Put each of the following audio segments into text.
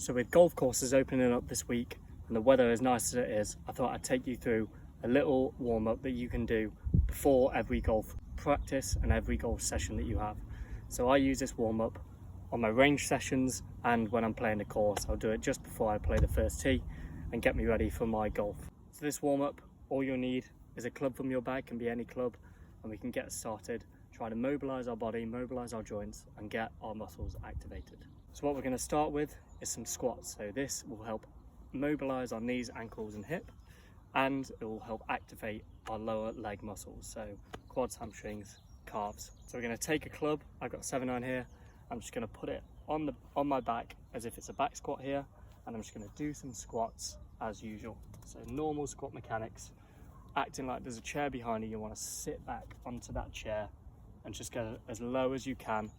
So with golf courses opening up this week and the weather as nice as it is, I thought I'd take you through a little warm-up that you can do before every golf practice and every golf session that you have. So I use this warm-up on my range sessions, and when I'm playing the course, I'll do it just before I play the first tee and get me ready for my golf. So this warm-up, all you'll need is a club from your bag, can be any club, and we can get started trying to mobilise our body, mobilise our joints and get our muscles activated. So what we're going to start with is some squats. So this will help mobilise our knees, ankles and hip, and it will help activate our lower leg muscles, so quads, hamstrings, calves. So we're going to take a club, I've got a 7-iron here, I'm just going to put it on my back as if it's a back squat here, and I'm just going to do some squats as usual. So normal squat mechanics, acting like there's a chair behind you. You want to sit back onto that chair and just go as low as you can.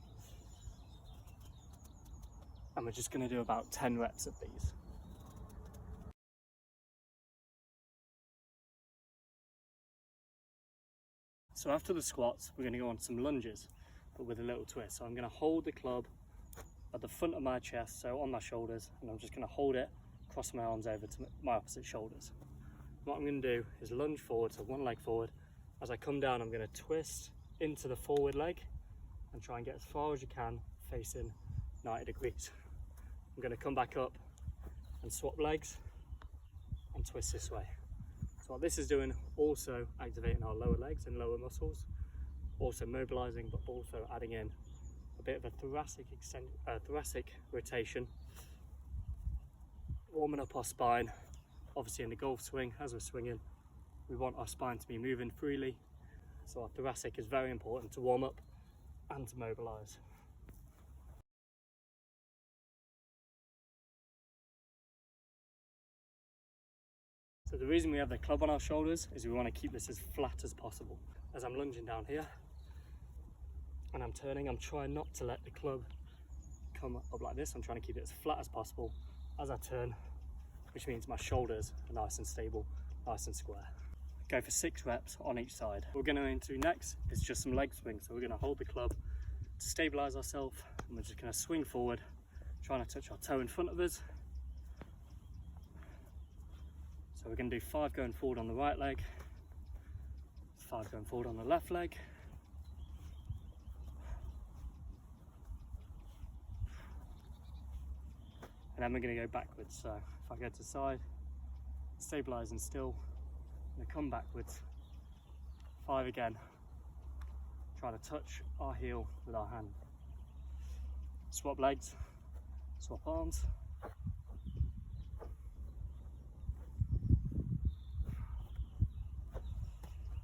And we're just going to do about 10 reps of these. So after the squats, we're going to go on some lunges, but with a little twist. So I'm going to hold the club at the front of my chest, so on my shoulders, and I'm just going to hold it, cross my arms over to my opposite shoulders. What I'm going to do is lunge forward, so one leg forward. As I come down, I'm going to twist into the forward leg and try and get as far as you can, facing 90 degrees. I'm going to come back up and swap legs and twist this way. So what this is doing, also activating our lower legs and lower muscles, also mobilizing, but also adding in a bit of a thoracic rotation, warming up our spine. Obviously in the golf swing, as we're swinging, we want our spine to be moving freely, so our thoracic is very important to warm up and to mobilize. So the reason we have the club on our shoulders is we want to keep this as flat as possible. As I'm lunging down here and I'm turning, I'm trying not to let the club come up like this. I'm trying to keep it as flat as possible as I turn, which means my shoulders are nice and stable, nice and square. Go for 6 reps on each side. What we're going to into next is just some leg swings. So we're going to hold the club to stabilize ourselves, and we're just going to swing forward, trying to touch our toe in front of us. So we're going to do 5 going forward on the right leg, 5 going forward on the left leg, and then we're going to go backwards. So if I go to the side, stabilising still, I'm going to come backwards, 5 again, trying to touch our heel with our hand. Swap legs, swap arms.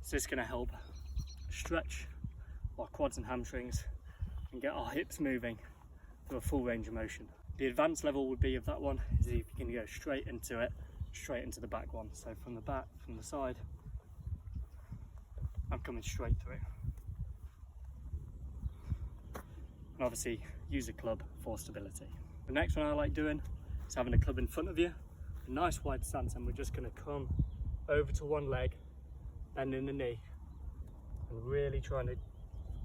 So this is going to help stretch our quads and hamstrings and get our hips moving to a full range of motion. The advanced level would be of that one is if you can go straight into it, straight into the back one. So from the back, from the side, I'm coming straight through. And obviously use a club for stability. The next one I like doing is having a club in front of you, a nice wide stance, and we're just going to come over to one leg, bending the knee and really trying to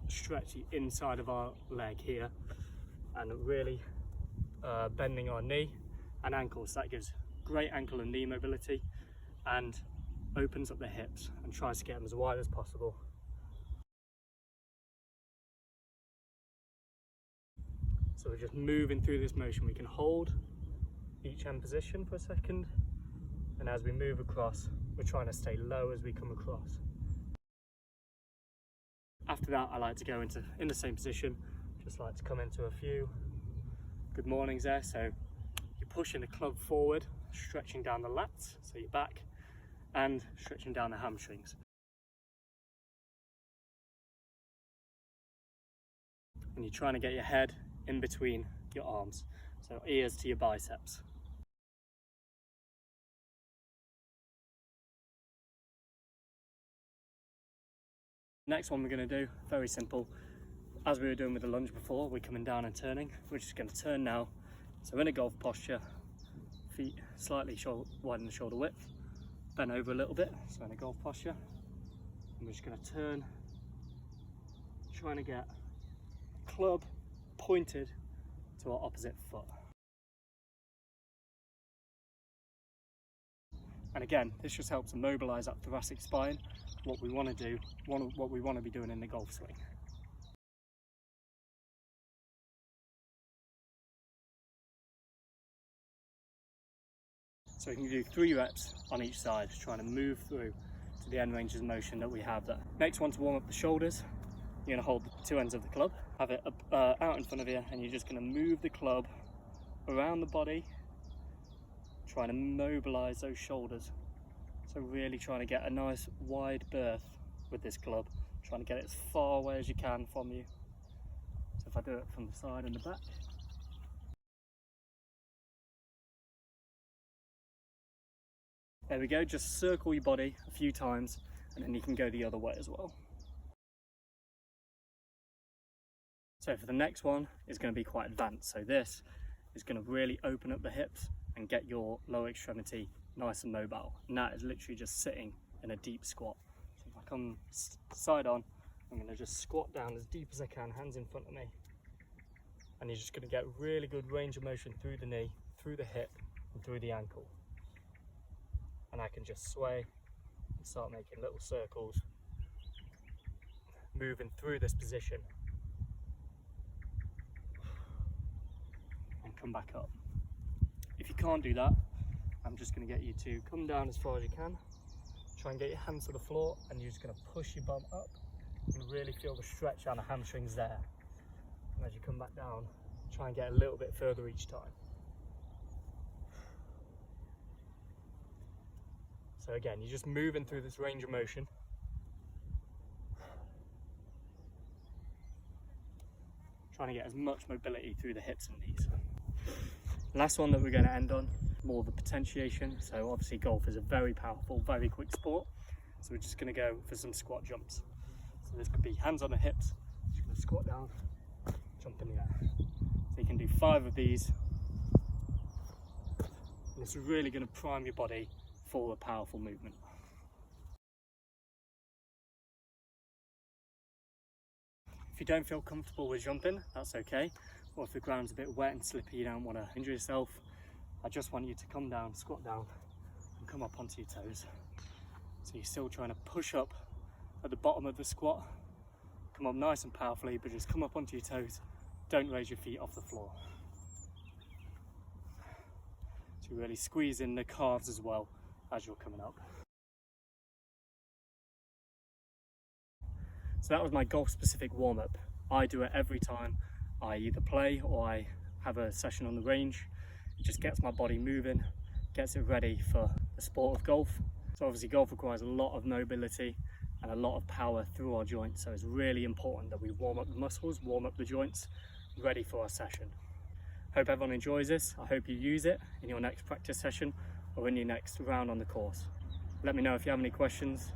stretch the inside of our leg here, and really bending our knee and ankles. So that gives great ankle and knee mobility and opens up the hips and tries to get them as wide as possible. So we're just moving through this motion. We can hold each end position for a second, and as we move across, we're trying to stay low as we come across. After that, I like to go in the same position, just like to come into a few good mornings there. So you're pushing the club forward, stretching down the lats, so your back, and stretching down the hamstrings. And you're trying to get your head in between your arms, so ears to your biceps. Next one we're going to do, very simple. As we were doing with the lunge before, we're coming down and turning. We're just going to turn now. So in a golf posture, feet slightly widen the shoulder width, bend over a little bit, so in a golf posture. And we're just going to turn, trying to get club pointed to our opposite foot. And again, this just helps to mobilise that thoracic spine, what we want to do, what we want to be doing in the golf swing. So we can do 3 reps on each side, trying to move through to the end range of motion that we have there. Next one, to warm up the shoulders, you're going to hold the 2 ends of the club, have it out in front of you, and you're just going to move the club around the body, trying to mobilise those shoulders. So really trying to get a nice wide berth with this club, trying to get it as far away as you can from you. So if I do it from the side and the back. There we go, just circle your body a few times and then you can go the other way as well. So for the next one, it's going to be quite advanced. So this is going to really open up the hips and get your lower extremity nice and mobile. And that is literally just sitting in a deep squat. So if I come side on, I'm going to just squat down as deep as I can, hands in front of me. And you're just going to get really good range of motion through the knee, through the hip, and through the ankle. And I can just sway and start making little circles, moving through this position. And come back up. If you can't do that, I'm just going to get you to come down as far as you can. Try and get your hands to the floor, and you're just going to push your bum up and really feel the stretch on the hamstrings there. And as you come back down, try and get a little bit further each time. So again, you're just moving through this range of motion. Trying to get as much mobility through the hips and knees. Last one that we're going to end on, more of a potentiation. So obviously golf is a very powerful, very quick sport. So we're just going to go for some squat jumps. So this could be hands on the hips, just going to squat down, jump in the air. So you can do 5 of these. And this is really going to prime your body for a powerful movement. If you don't feel comfortable with jumping, that's okay. Or if the ground's a bit wet and slippy, you don't want to injure yourself, I just want you to come down, squat down, and come up onto your toes. So you're still trying to push up at the bottom of the squat, come up nice and powerfully, but just come up onto your toes. Don't raise your feet off the floor. So really squeeze in the calves as well as you're coming up. So that was my golf specific warm-up. I do it every time I either play or I have a session on the range. It just gets my body moving, gets it ready for the sport of golf. So obviously golf requires a lot of mobility and a lot of power through our joints. So it's really important that we warm up the muscles, warm up the joints, ready for our session. Hope everyone enjoys this. I hope you use it in your next practice session or in your next round on the course. Let me know if you have any questions.